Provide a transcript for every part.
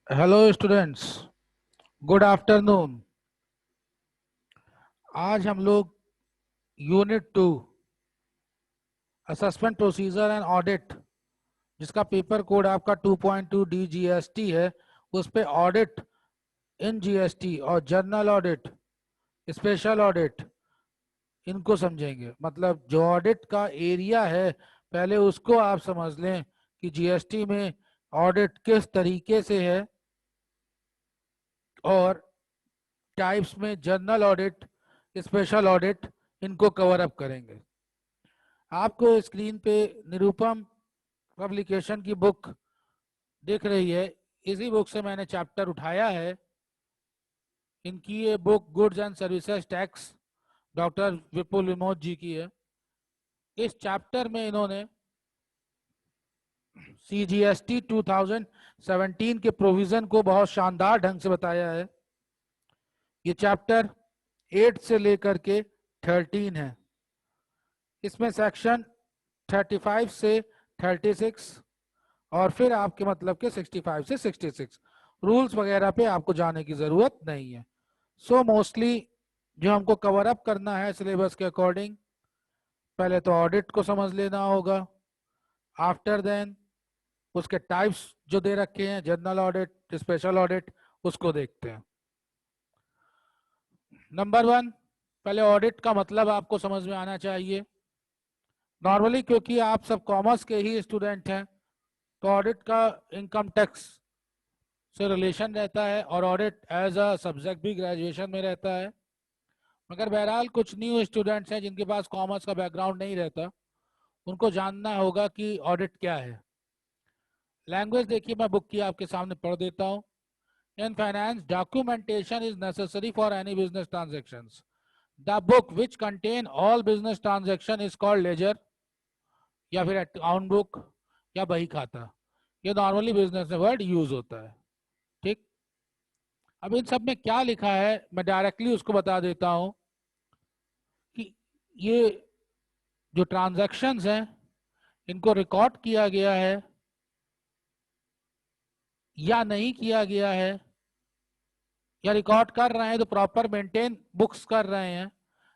Hello students, good afternoon. आज हम लोग unit 2 assessment procedure and audit, जिसका पेपर कोड आपका 2.2 DGST है, उस पे ऑडिट इन जीएसटी और जर्नल ऑडिट, स्पेशल ऑडिट, इनको समझेंगे। मतलब जो ऑडिट का एरिया है पहले उसको आप समझ लें कि जीएसटी में ऑडिट किस तरीके से है, और टाइप्स में जर्नल ऑडिट, स्पेशल ऑडिट, इनको कवर अप करेंगे। आपको स्क्रीन पे निरूपम पब्लिकेशन की बुक दिख रही है। इसी बुक से मैंने चैप्टर उठाया है। इनकी ये book goods and services tax doctor Vipul Vimod ji की है। इस चैप्टर में इन्होंने CGST 2017 के प्रोविजन को बहुत शानदार ढंग से बताया है। ये चैप्टर 8 से लेकर के 13 है। इसमें सेक्शन 35 से 36 और फिर आपके मतलब के 65 से 66 रूल्स वगैरह पे आपको जाने की जरूरत नहीं है। सो मोस्टली जो हमको कवर अप करना है सिलेबस के अकॉर्डिंग, पहले तो ऑडिट को समझ लेना होगा। आफ्टर देन उसके टाइप्स जो दे रखे हैं, जनरल ऑडिट, स्पेशल ऑडिट, उसको देखते हैं। नंबर 1, पहले ऑडिट का मतलब आपको समझ में आना चाहिए। नॉर्मली क्योंकि आप सब कॉमर्स के ही स्टूडेंट हैं, तो ऑडिट का इनकम टैक्स से रिलेशन रहता है और ऑडिट एज अ सब्जेक्ट भी ग्रेजुएशन में रहता है। मगर बहरहाल कुछ न्यू स्टूडेंट्स हैं जिनके पास कॉमर्स का बैकग्राउंड नहीं रहता, उनको जानना होगा कि ऑडिट क्या है। लैंग्वेज देखिए, मैं बुक की आपके सामने पढ़ देता हूँ। In finance documentation is necessary for any business transactions. The book which contain all business transaction is called laser, या फिर अकाउंट बुक, या बही खाता। ये नॉर्मली बिजनेस में वर्ड यूज होता है। ठीक, अब इन सब में क्या लिखा है मैं डायरेक्टली उसको बता देता हूं कि ये जो ट्रांजैक्शंस हैं इनको रिकॉर्ड किया गया है या नहीं किया गया है, या रिकॉर्ड कर रहे हैं तो प्रॉपर मेंटेन बुक्स कर रहे हैं,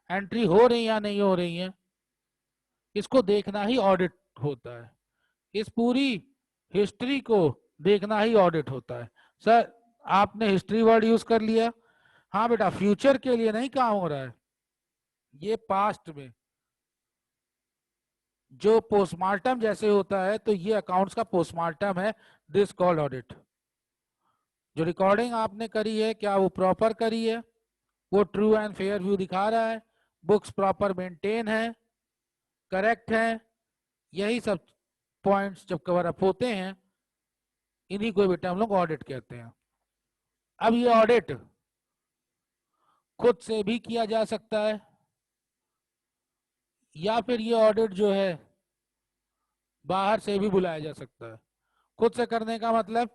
एंट्री हो रही या नहीं हो रही है, इसको देखना ही ऑडिट होता है। इस पूरी हिस्ट्री को देखना ही ऑडिट होता है। सर, आपने हिस्ट्री वर्ड यूज कर लिया। हाँ बेटा, फ्यूचर के लिए नहीं काम हो रहा है, ये पास्ट में जो पोस्टमार्टम जैसे होता है, तो ये अकाउंट्स का पोस्टमार्टम है। This called audit. जो रिकॉर्डिंग आपने करी है, क्या वो प्रॉपर करी है, वो ट्रू एंड फेयर व्यू दिखा रहा है, बुक्स प्रॉपर मेंटेन है, करेक्ट है, यही सब पॉइंट्स जब कवर अप होते हैं, इन्हीं को बेटा हम लोग ऑडिट कहते हैं। अब ये ऑडिट खुद से भी किया जा सकता है, या फिर ये ऑडिट जो है बाहर से भी बुलाया जा सकता है। खुद से करने का मतलब,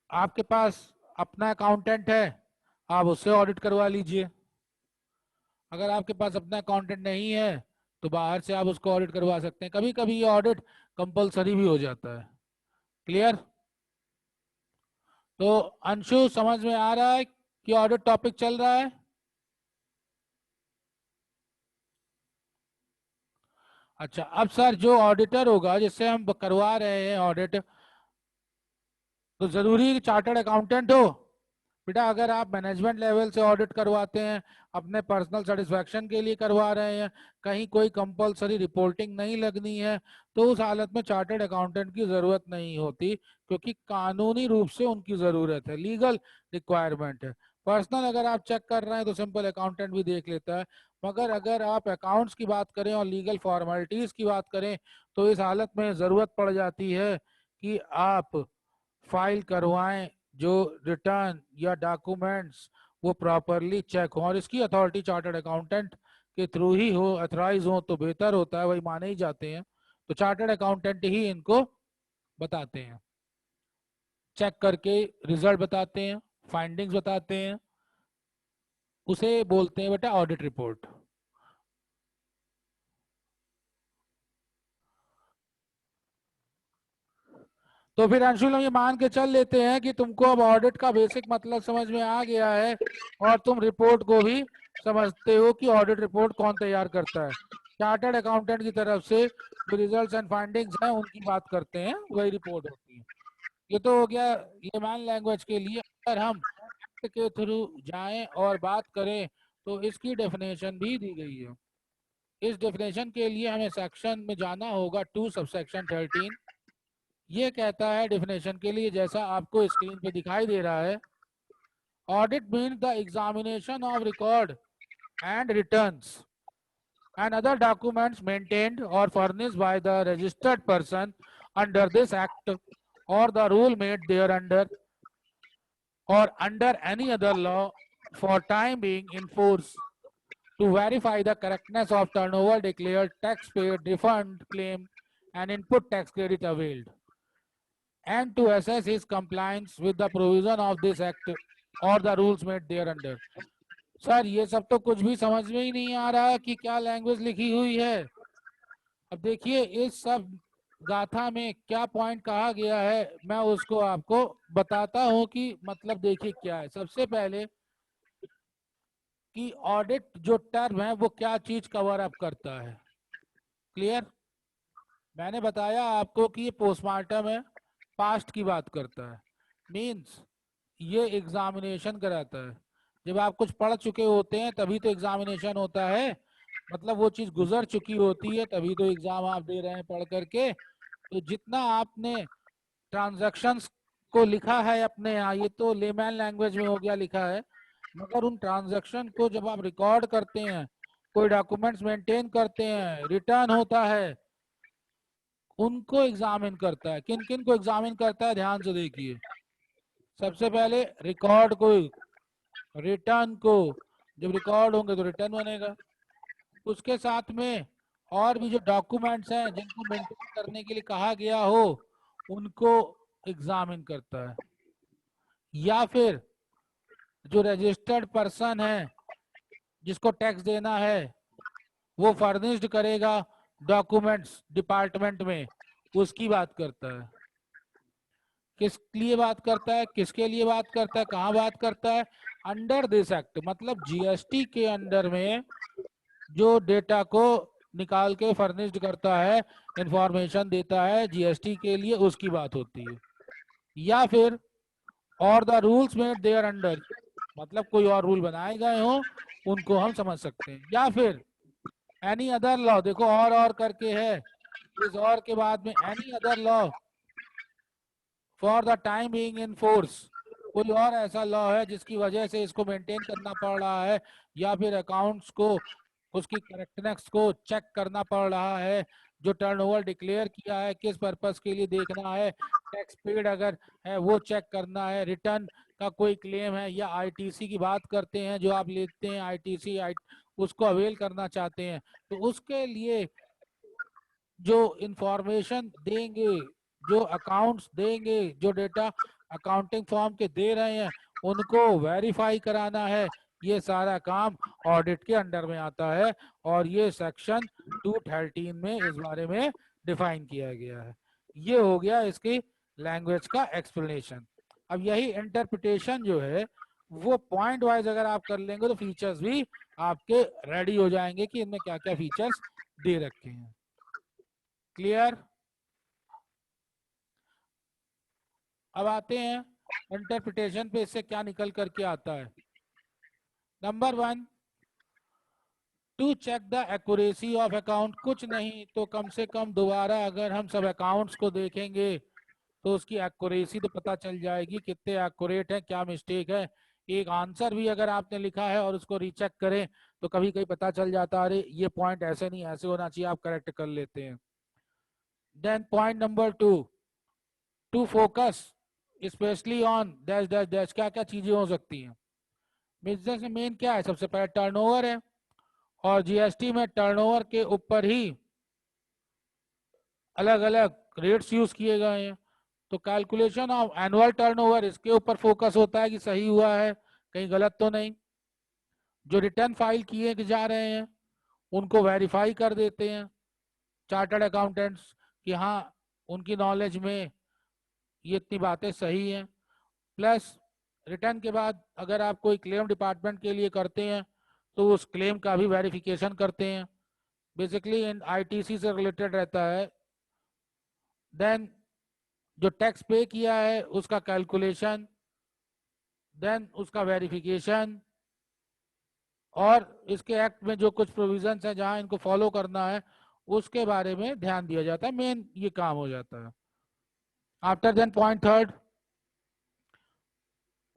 आपके पास अपना अकाउंटेंट है, आप उससे ऑडिट करवा लीजिए। अगर आपके पास अपना अकाउंटेंट नहीं है तो बाहर से आप उसको ऑडिट करवा सकते हैं। कभी कभी ये ऑडिट कंपलसरी भी हो जाता है। क्लियर? तो अंशु, समझ में आ रहा है कि ऑडिट टॉपिक चल रहा है? अच्छा, अब सर जो ऑडिटर होगा जिससे हम करवा रहे हैं ऑडिट, तो जरूरी चार्टर्ड अकाउंटेंट हो? बेटा, अगर आप मैनेजमेंट लेवल से ऑडिट करवाते हैं, अपने पर्सनल सेटिस्फेक्शन के लिए करवा रहे हैं, कहीं कोई कंपलसरी रिपोर्टिंग नहीं लगनी है, तो उस हालत में चार्टर्ड अकाउंटेंट की जरूरत नहीं होती, क्योंकि कानूनी रूप से उनकी जरूरत है, लीगल रिक्वायरमेंट है। पर्सनल अगर आप चेक कर रहे हैं तो सिंपल अकाउंटेंट भी देख लेता है। मगर अगर आप अकाउंट्स की बात करें और लीगल फॉर्मेलिटीज की बात करें, तो इस हालत में जरूरत पड़ जाती है कि आप फाइल करवाएं, जो रिटर्न या डॉक्यूमेंट्स वो प्रॉपरली चेक हो, और इसकी अथॉरिटी चार्टर्ड अकाउंटेंट के थ्रू ही हो, अथराइज हो तो बेहतर होता है, वही माने ही जाते हैं। तो चार्टर्ड अकाउंटेंट ही इनको बताते हैं, चेक करके रिजल्ट बताते हैं, फाइंडिंग्स बताते हैं, उसे बोलते हैं बेटा ऑडिट रिपोर्ट। तो फिर अंशुल हम ये मान के चल लेते हैं कि तुमको अब ऑडिट का बेसिक मतलब समझ में आ गया है और तुम रिपोर्ट को भी समझते हो कि ऑडिट रिपोर्ट कौन तैयार करता है। चार्टर्ड अकाउंटेंट की तरफ से जो रिजल्ट्स एंड फाइंडिंग्स हैं उनकी बात करते हैं, वही रिपोर्ट होती है। ये तो हो गया लेमैन लैंग्वेज के लिए। अगर हम एक्ट के थ्रू जाएं और बात करें तो इसकी डेफिनेशन भी दी गई है। इस डेफिनेशन के लिए हमें सेक्शन में जाना होगा 2 सबसेक्शन 13। ये कहता है डेफिनेशन के लिए, जैसा आपको स्क्रीन पे दिखाई दे रहा है, audit means the examination of record and returns and other documents maintained or furnished by the registered person under this act or the rule made thereunder or under any other law for time being in force to verify the correctness of turnover declared, tax paid, refund claim and input tax credit availed, and to assess his compliance with the provision of this act or the rules made thereunder. Sir ये सब तो कुछ भी समझ में ही नहीं आ रहा कि क्या लैंग्वेज लिखी हुई है। अब देखिए इस सब गाथा में क्या पॉइंट कहा गया है, मैं उसको आपको बताता हूं कि मतलब देखिए क्या है। सबसे पहले कि ऑडिट जो टर्म है वो क्या चीज कवर अप करता है। क्लियर? मैंने बताया आपको कि ये पोस्टमार्टम है, पास्ट की बात करता है। मींस ये एग्जामिनेशन कराता है। जब आप कुछ पढ़ चुके होते हैं तभी तो एग्जामिनेशन होता है, मतलब वो चीज गुजर चुकी होती है तभी तो एग्जाम आप दे रहे हैं पढ़ करके। तो जितना आपने ट्रांजैक्शंस को लिखा है अपने यहाँ, ये तो लेमैन लैंग्वेज में हो गया लिखा है, मगर उन ट्रांजैक्शन को जब आप रिकॉर्ड करते हैं, कोई डॉक्यूमेंट्स मेंटेन करते हैं, रिटर्न होता है, उनको एग्जामिन करता है। किन किन को एग्जामिन करता है ध्यान से देखिए। सबसे पहले रिकॉर्ड को, रिटर्न को। जब रिकॉर्ड होंगे तो रिटर्न बनेगा। उसके साथ में और भी जो डॉक्यूमेंट्स हैं जिनको मेंटेन करने के लिए कहा गया हो उनको एग्जामिन करता है। या फिर जो रजिस्टर्ड पर्सन है जिसको टैक्स देना है वो फर्निश्ड करेगा डॉक्यूमेंट्स डिपार्टमेंट में, उसकी बात करता है। किस लिए बात करता है, किसके लिए बात करता है, कहाँ बात करता है? अंडर दिस एक्ट, मतलब जीएसटी के अंडर में जो डेटा को निकाल के फर्निश्ड करता है, इंफॉर्मेशन देता है जीएसटी के लिए, उसकी बात होती है। या फिर और the rules made there under, मतलब कोई और रूल बनाए गए हो उनको हम समझ सकते हैं। या फिर एनी अदर लॉ, देखो और करके है, इस और के बाद में any other law for the time being in force, कोई और ऐसा लॉ है जिसकी वजह से इसको मेंटेन करना पड़ रहा है, या फिर अकाउंट्स को उसकी करेक्टनेस को चेक करना पड़ रहा है, जो टर्नओवर डिक्लेयर किया है किस पर्पस के लिए देखना है, टैक्स पेड अगर है वो चेक करना है, रिटर्न का कोई क्लेम है, या आईटीसी की बात करते हैं जो आप लेते हैं आईटीसी उसको अवेल करना चाहते हैं, तो उसके लिए जो इंफॉर्मेशन देंगे, जो अकाउंट्स देंगे, जो डेटा अकाउंटिंग फॉर्म के दे रहे हैं उनको वेरीफाई कराना है। ये सारा काम ऑडिट के अंडर में आता है और ये सेक्शन 213 में इस बारे में डिफाइन किया गया है। ये हो गया इसकी लैंग्वेज का एक्सप्लेनेशन। अब यही इंटरप्रिटेशन जो है वो पॉइंट वाइज अगर आप कर लेंगे तो फीचर्स भी आपके रेडी हो जाएंगे कि इनमें क्या क्या फीचर्स दे रखे हैं। क्लियर? अब आते हैं इंटरप्रिटेशन पे, इससे क्या निकल करके आता है। Number 1, to check the accuracy of account. कुछ नहीं तो कम से कम दोबारा अगर हम सब अकाउंट्स को देखेंगे तो उसकी एक्यूरेसी तो पता चल जाएगी, कितने एक्यूरेट है, क्या मिस्टेक है। एक आंसर भी अगर आपने लिखा है और उसको रीचेक करें तो कभी कभी पता चल जाता है अरे ये पॉइंट ऐसे नहीं ऐसे होना चाहिए, आप करेक्ट कर लेते हैं। Then point number 2, to focus specially on dash dash dash, क्या क्या चीजें हो सकती हैं। बिजनेस में मेन क्या है, सबसे पहले टर्नओवर है, और जीएसटी में टर्नओवर के ऊपर ही अलग अलग रेट्स यूज किए गए हैं। तो कैलकुलेशन ऑफ एनुअल टर्नओवर, इसके ऊपर फोकस होता है कि सही हुआ है, कहीं गलत तो नहीं। जो रिटर्न फाइल किए जा रहे हैं उनको वेरीफाई कर देते हैं चार्टर्ड अकाउंटेंट्स कि हाँ उनकी नॉलेज में ये इतनी बातें सही हैं। प्लस रिटर्न के बाद अगर आप कोई क्लेम डिपार्टमेंट के लिए करते हैं तो उस क्लेम का भी वेरिफिकेशन करते हैं, बेसिकली इन आईटीसी से रिलेटेड रहता है। देन जो टैक्स पे किया है उसका कैलकुलेशन, देन उसका वेरिफिकेशन, और इसके एक्ट में जो कुछ प्रोविजंस हैं जहां इनको फॉलो करना है उसके बारे में ध्यान दिया जाता है। मेन ये काम हो जाता है। After then point third,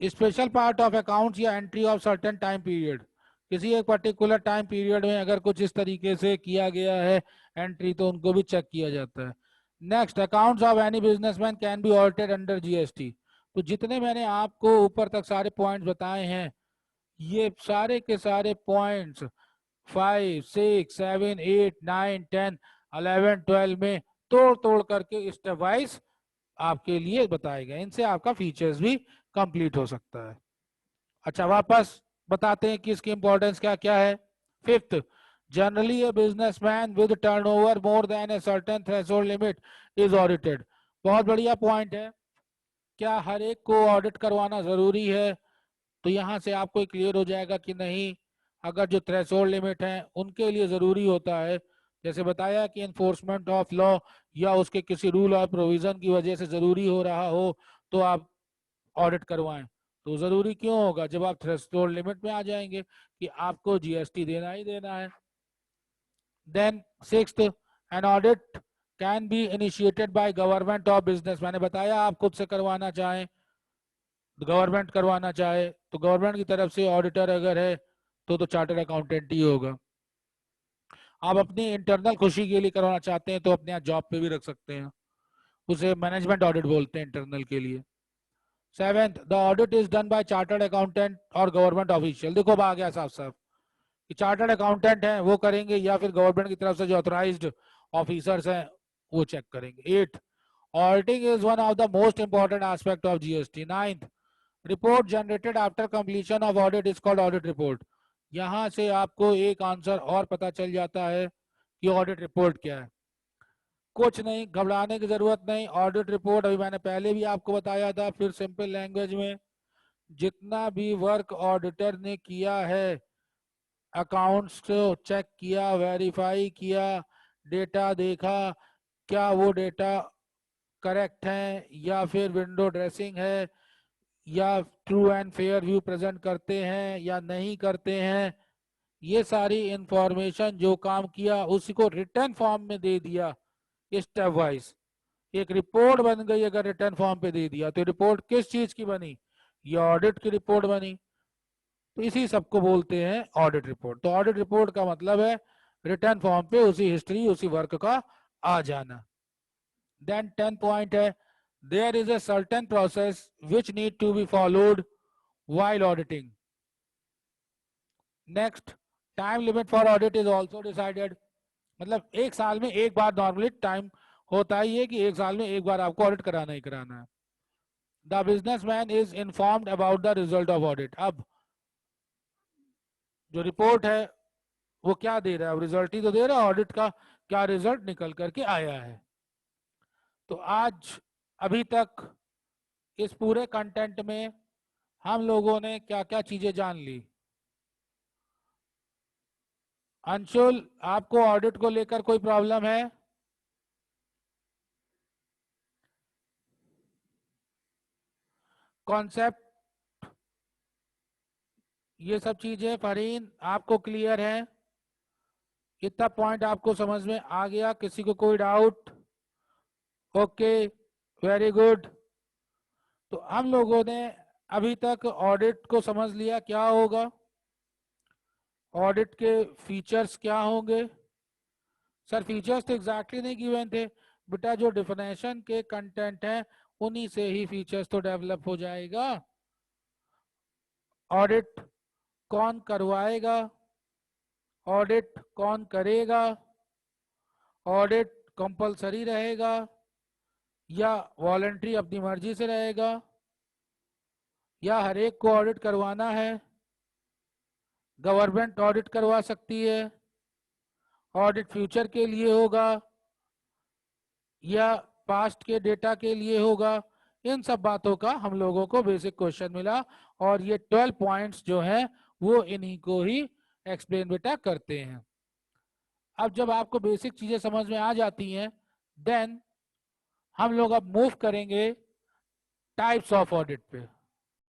special part of accounts या entry of certain time period. किसी एक पर्टिकुलर टाइम पीरियड में अगर कुछ इस तरीके से किया गया है एंट्री तो उनको भी चेक किया जाता है। Next, accounts of any businessman can be audited under GST. तो जितने मैंने आपको ऊपर तक सारे पॉइंट्स बताए हैं, ये सारे के सारे पॉइंट्स 5, 6, 7, 8, 9, 10, 11, 12 में तोड़ तोड़ करके स्टेप वाइज आपके लिए बताए गए। इनसे आपका फीचर्स भी कंप्लीट हो सकता है। अच्छा, वापस बताते हैं कि इसकी इंपॉर्टेंस क्या क्या है। Fifth, generally a businessman with turnover more than a certain threshold limit is audited. बहुत बढ़िया पॉइंट है। क्या हर एक को ऑडिट करवाना जरूरी है? तो यहां से आपको क्लियर हो जाएगा कि नहीं। अगर जो थ्रेशोल्ड लिमिट है उनके लिए जरूरी होता है, जैसे बताया कि इन्फोर्समेंट ऑफ लॉ या उसके किसी रूल और प्रोविजन की वजह से जरूरी हो रहा हो तो आप ऑडिट करवाएं। तो जरूरी क्यों होगा? जब आप थ्रेशोल्ड लिमिट में आ जाएंगे कि आपको जीएसटी देना ही देना है। Then sixth, an audit can be initiated by government और बिजनेस। मैंने बताया आप खुद से करवाना चाहें, गवर्नमेंट करवाना चाहे तो गवर्नमेंट की तरफ से ऑडिटर अगर है तो चार्टर्ड अकाउंटेंट ही होगा। आप अपनी इंटरनल खुशी के लिए करवाना चाहते हैं तो अपने यहाँ जॉब पे भी रख सकते हैं, उसे मैनेजमेंट ऑडिट बोलते हैं इंटरनल के लिए। Seventh, the audit is done by chartered accountant और गवर्नमेंट ऑफिशियल। देखो अब आ गया साफ साफ कि चार्टर्ड अकाउंटेंट हैं वो करेंगे या फिर गवर्नमेंट की तरफ से जो ऑथराइज्ड ऑफिसर्स हैं वो चेक करेंगे। Eight, auditing is one of the most important aspect of GST. Ninth, report generated after completion of audit is called audit report. यहां से आपको एक आंसर और पता चल जाता है कि ऑडिट रिपोर्ट क्या है। कुछ नहीं, घबराने की जरूरत नहीं। ऑडिट रिपोर्ट अभी मैंने पहले भी आपको बताया था, फिर सिंपल लैंग्वेज में जितना भी वर्क ऑडिटर ने किया है, अकाउंट्स को चेक किया, वेरीफाई किया, डेटा देखा, क्या वो डेटा करेक्ट है या फिर विंडो ड्रेसिंग है या true and fair view present करते हैं या नहीं करते हैं, ये सारी इंफॉर्मेशन जो काम किया उसी को रिटर्न फॉर्म में दे दिया स्टेप वाइज। एक रिपोर्ट बन गई। अगर रिटर्न फॉर्म पे दे दिया तो रिपोर्ट किस चीज की बनी? ये ऑडिट की रिपोर्ट बनी। तो इसी सबको बोलते हैं ऑडिट रिपोर्ट। तो ऑडिट रिपोर्ट का मतलब है रिटर्न फॉर्म पे उसी हिस्ट्री उसी वर्क का आ जाना। देन 10 पॉइंट है, there is a certain process which need to be followed while auditing. Next, time limit for audit is also decided. मतलब एक साल में एक बार नॉर्मली टाइम होता ही है कि एक साल में एक बार आपको ऑडिट कराना ही कराना है। The businessman is informed about the result of audit. अब जो रिपोर्ट है वो क्या दे रहा है? रिजल्ट ही तो दे रहा है ऑडिट का, क्या रिजल्ट निकल करके आया है। तो आज अभी तक इस पूरे कंटेंट में हम लोगों ने क्या क्या चीजें जान ली? अंशुल, आपको ऑडिट को लेकर कोई प्रॉब्लम है? कॉन्सेप्ट, ये सब चीजें फरहीन आपको क्लियर है? इतना पॉइंट आपको समझ में आ गया? किसी को कोई डाउट? Okay, very good. तो हम लोगों ने अभी तक ऑडिट को समझ लिया क्या होगा, ऑडिट के फीचर्स क्या होंगे। सर फीचर्स तो एग्जैक्टली नहीं गिवन थे बेटा, जो डिफिनेशन के कंटेंट है उन्हीं से ही फीचर्स तो डेवलप हो जाएगा। ऑडिट कौन करवाएगा, ऑडिट कौन करेगा, ऑडिट कंपलसरी रहेगा या वॉलंटरी अपनी मर्जी से रहेगा, या हर एक को ऑडिट करवाना है, गवर्नमेंट ऑडिट करवा सकती है, ऑडिट फ्यूचर के लिए होगा या पास्ट के डेटा के लिए होगा, इन सब बातों का हम लोगों को बेसिक क्वेश्चन मिला और ये 12 पॉइंट्स जो है वो इन्हीं को ही एक्सप्लेन बेटा करते हैं। अब जब आपको बेसिक चीजें समझ में आ जाती हैं, देन हम लोग अब मूव करेंगे टाइप्स ऑफ ऑडिट पे।